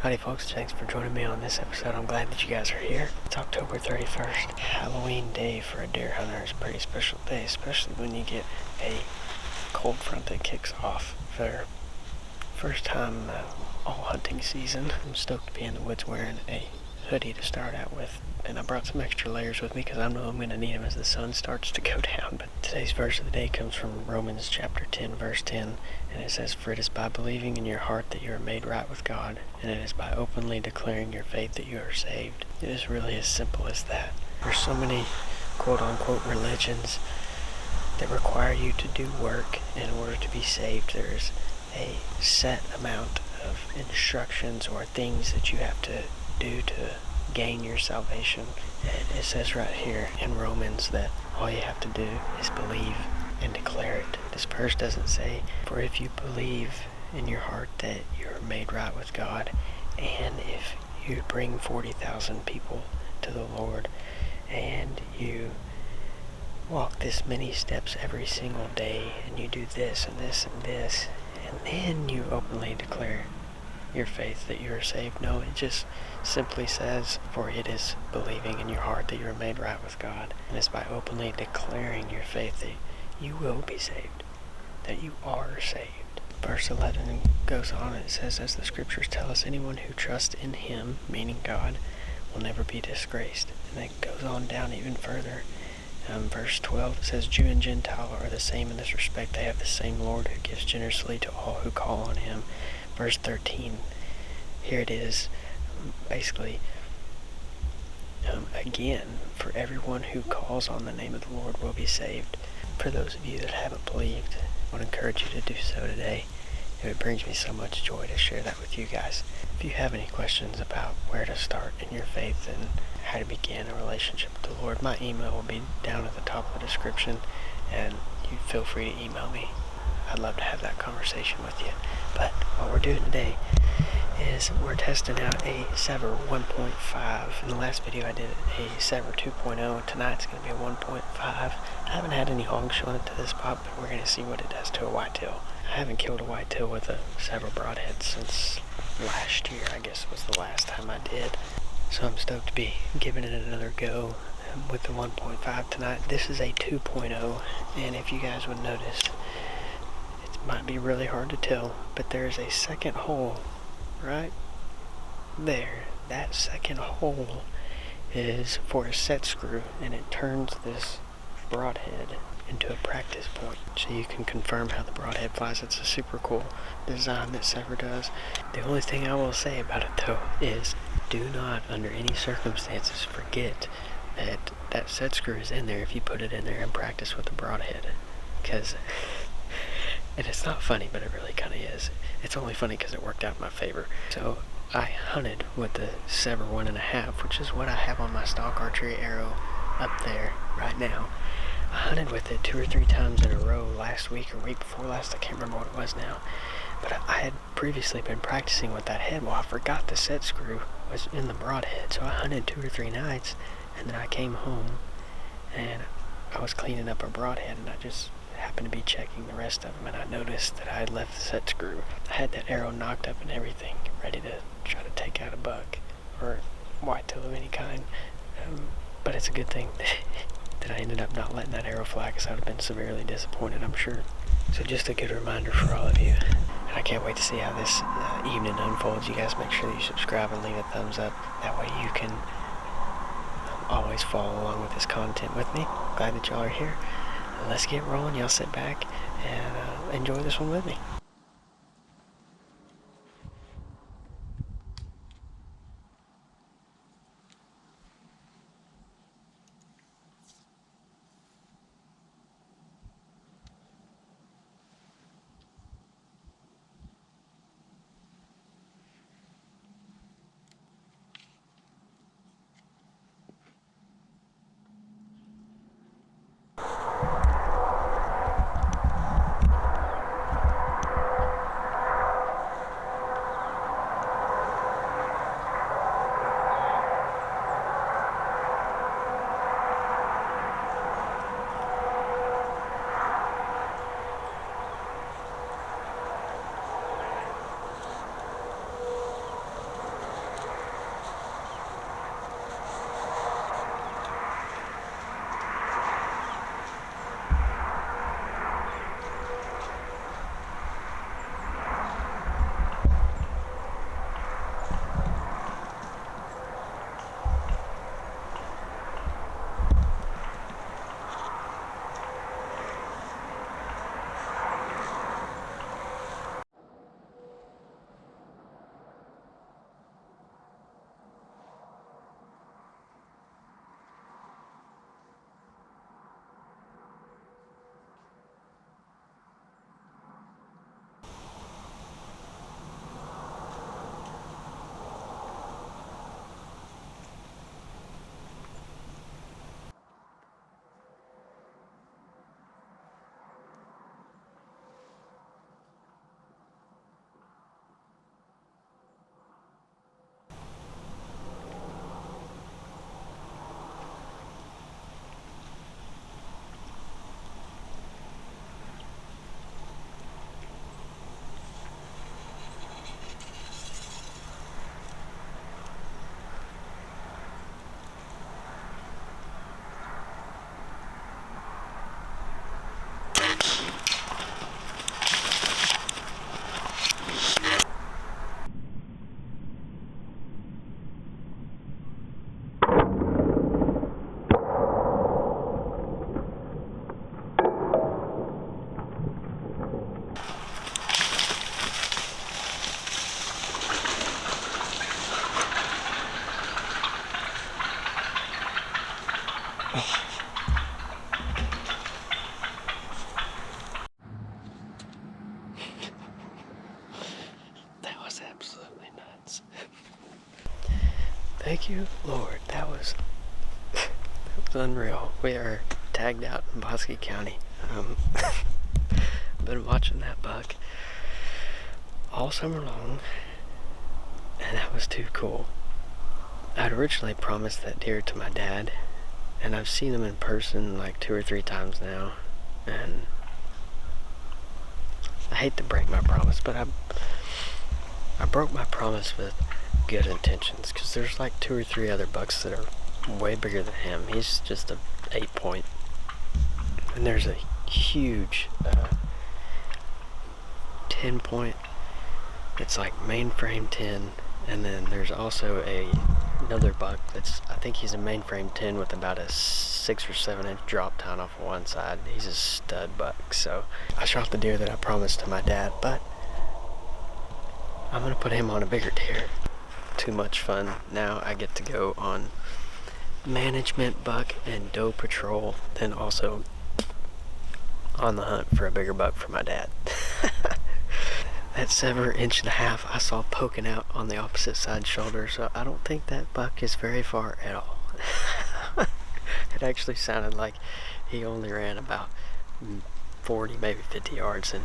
Howdy folks, thanks for joining me on this episode. I'm glad that you guys are here. It's October 31st, Halloween day for a deer hunter. It's a pretty special day, especially when you get a cold front that kicks off for first time all hunting season. I'm stoked to be in the woods wearing a hoodie to start out with, and I brought some extra layers with me because I know I'm going to need them as the sun starts to go down. But today's verse of the day comes from Romans chapter 10, verse 10, and it says, "For it is by believing in your heart that you are made right with God, and it is by openly declaring your faith that you are saved." It is really as simple as that. There's so many quote-unquote religions that require you to do work in order to be saved. There's a set amount of instructions or things that you have to do to gain your salvation. And it says right here in Romans that all you have to do is believe and declare it. This verse doesn't say, "For if you believe in your heart that you're made right with God, and if you bring 40,000 people to the Lord, and you walk this many steps every single day, and you do this and this and this, and then you openly declare your faith that you are saved." No, it just simply says, "For it is believing in your heart that you are made right with God, and it's by openly declaring your faith that you will be saved, that you are saved." Verse 11 goes on, it says, "As the scriptures tell us, anyone who trusts in him," meaning God, "will never be disgraced." And it goes on down even further. Verse 12, it says, "Jew and Gentile are the same in this respect. They have the same Lord who gives generously to all who call on him." Verse 13, here it is, basically, again, "For everyone who calls on the name of the Lord will be saved." For those of you that haven't believed, I would encourage you to do so today. It brings me so much joy to share that with you guys. If you have any questions about where to start in your faith and how to begin a relationship with the Lord, my email will be down at the top of the description, and you feel free to email me. I'd love to have that conversation with you. But what we're doing today is we're testing out a SEVR 1.5. In the last video I did a SEVR 2.0. Tonight's going to be a 1.5. I haven't had any hogs showing it to this spot, but we're going to see what it does to a whitetail. I haven't killed a whitetail with a SEVR Broadhead since last year. I guess was the last time I did. So I'm stoked to be giving it another go with the 1.5 tonight. This is a 2.0, and if you guys would notice, might be really hard to tell, but there's a second hole right there. That second hole is for a set screw, and it turns this broadhead into a practice point, so you can confirm how the broadhead flies. It's a super cool design that SEVR does. The only thing I will say about it though is, do not under any circumstances forget that that set screw is in there if you put it in there and practice with the broadhead, because and it's not funny, but it really kind of is. It's only funny because it worked out in my favor. So I hunted with the SEVR 1.5, which is what I have on my stock archery arrow up there right now. I hunted with it 2 or 3 times in a row last week or week before last. I can't remember what it was now. But I had previously been practicing with that head. Well, I forgot the set screw was in the broadhead. So I hunted 2 or 3 nights, and then I came home and I was cleaning up a broadhead, and I just happened to be checking the rest of them, and I noticed that I had left the set screw. I had that arrow knocked up and everything, ready to try to take out a buck or whitetail of any kind. But it's a good thing that I ended up not letting that arrow fly, because I would have been severely disappointed, I'm sure. So just a good reminder for all of you, and I can't wait to see how this evening unfolds. You guys make sure that you subscribe and leave a thumbs up. That way you can always follow along with this content with me. Glad that y'all are here. Let's get rolling. Y'all sit back and enjoy this one with me. Thank you, Lord. That was unreal. We are tagged out in Bosque County. I've been watching that buck all summer long, and that was too cool. I'd originally promised that deer to my dad, and I've seen him in person like 2 or 3 times now, and I hate to break my promise, but I broke my promise with good intentions, because there's like 2 or 3 other bucks that are way bigger than him. He's just a 8-point, and there's a huge 10-point. It's like mainframe 10, and then there's also another buck that's, I think he's a mainframe 10 with about a 6 or 7 inch drop down off of one side. He's a stud buck. So I shot the deer that I promised to my dad, but I'm gonna put him on a bigger deer. Too much fun. Now I get to go on management buck and doe patrol, then also on the hunt for a bigger buck for my dad. That SEVR 1.5 inch I saw poking out on the opposite side shoulder, so I don't think that buck is very far at all. It actually sounded like he only ran about 40, maybe 50 yards and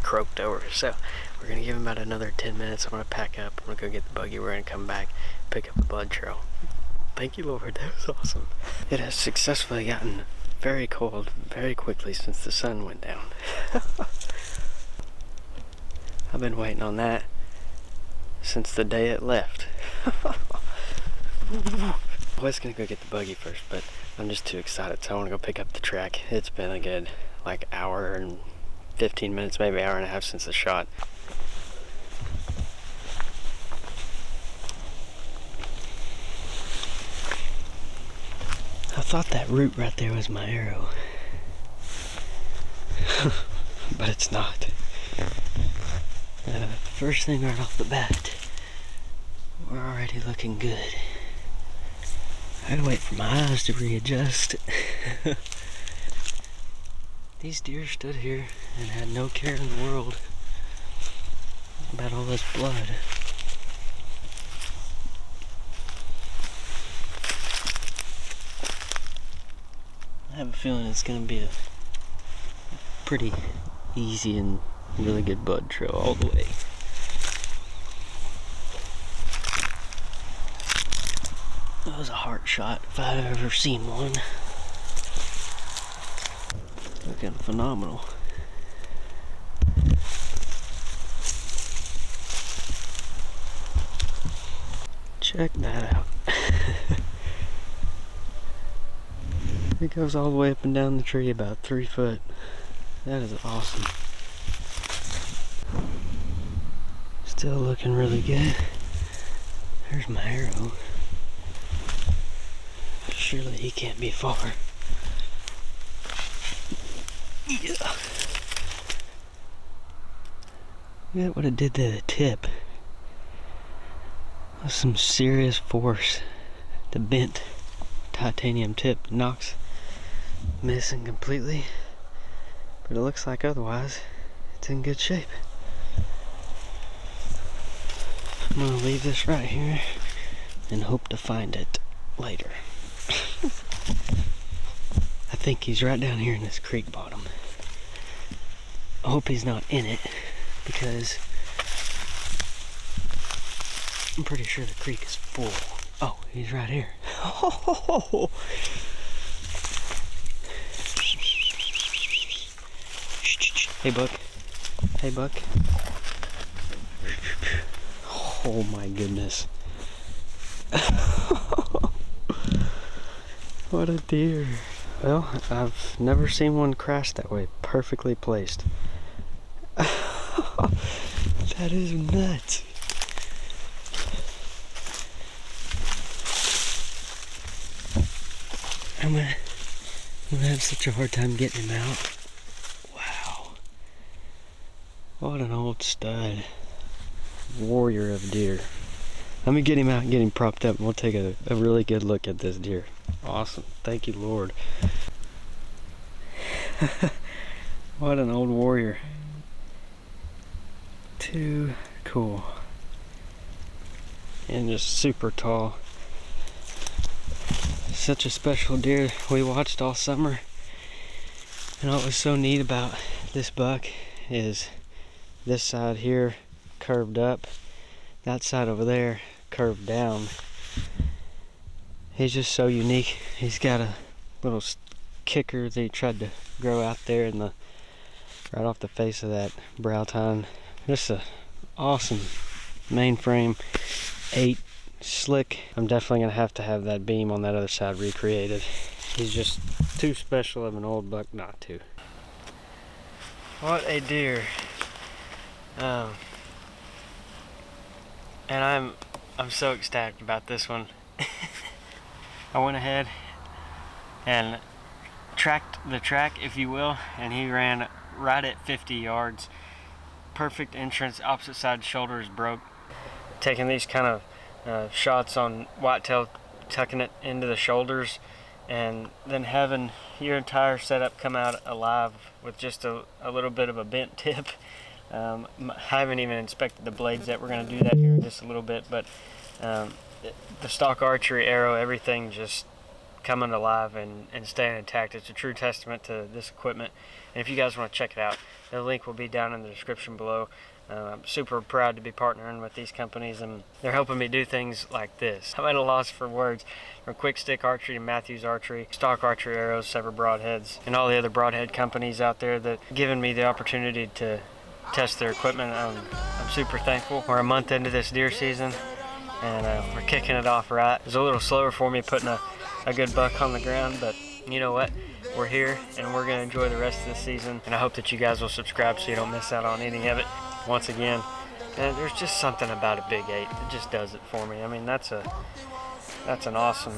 croaked over. So we're gonna give him about another 10 minutes. I'm gonna pack up, I'm gonna go get the buggy, we're gonna come back, pick up the blood trail. Thank you, Lord, that was awesome. It has successfully gotten very cold very quickly since the sun went down. I've been waiting on that since the day it left. I was gonna go get the buggy first, but I'm just too excited, so I wanna go pick up the track. It's been a good like hour and 15 minutes, maybe hour and a half since the shot. I thought that root right there was my arrow. But it's not. First thing right off the bat, we're already looking good. I gotta wait for my eyes to readjust. These deer stood here and had no care in the world about all this blood. I have a feeling it's gonna be a pretty easy and really good blood trail all the way. That was a heart shot if I've ever seen one. Looking phenomenal. Check that out. It goes all the way up and down the tree about 3 foot. That is awesome. Still looking really good. There's my arrow. Surely he can't be far. Yeah. Look at what it did to the tip. That's some serious force. The bent titanium tip. Nocks missing completely. But it looks like otherwise it's in good shape. I'm gonna leave this right here and hope to find it later. I think he's right down here in this creek bottom. I hope he's not in it, because I'm pretty sure the creek is full. Oh, he's right here. Hey, Buck. Hey, Buck. Oh my goodness. What a deer. Well, I've never seen one crash that way. Perfectly placed. That is nuts. I'm gonna have such a hard time getting him out. Wow. What an old stud. Warrior of deer. Let me get him out and get him propped up, and we'll take a really good look at this deer. Awesome. Thank you, Lord. What an old warrior. Too cool. And just super tall. Such a special deer we watched all summer. And what was so neat about this buck is this side here curved up, that side over there curved down. He's just so unique. He's got a little kicker that he tried to grow out there in the right off the face of that brow tine. Just a awesome mainframe, 8 slick. I'm definitely gonna have to have that beam on that other side recreated. He's just too special of an old buck not to. What a deer. And I'm so ecstatic about this one. I went ahead and tracked the track, if you will, and he ran right at 50 yards. Perfect entrance, opposite side shoulder is broke. Taking these kind of shots on whitetail, tucking it into the shoulders, and then having your entire setup come out alive with just a little bit of a bent tip. I haven't even inspected the blades yet. We're going to do that here in just a little bit, but the stock archery arrow, everything just coming alive and staying intact. It's a true testament to this equipment. And if you guys want to check it out, the link will be down in the description below. I'm super proud to be partnering with these companies, and they're helping me do things like this. I'm at a loss for words. From Quick Stick Archery to Matthews Archery, Stock Archery Arrows, SEVR Broadheads, and all the other broadhead companies out there that given me the opportunity to test their equipment. I'm super thankful. We're a month into this deer season, and we're kicking it off right. It was a little slower for me putting a good buck on the ground, but you know what? We're here, and we're going to enjoy the rest of the season, and I hope that you guys will subscribe so you don't miss out on any of it. Once again, and there's just something about a big 8 that just does it for me. I mean, that's an awesome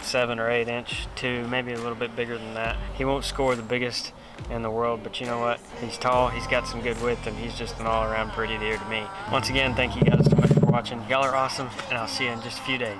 7 or 8 inch, 2, maybe a little bit bigger than that. He won't score the biggest in the world, but you know what? He's tall, he's got some good width, and he's just an all-around pretty deer to me. Once again, thank you guys so much for watching. Y'all are awesome, and I'll see you in just a few days.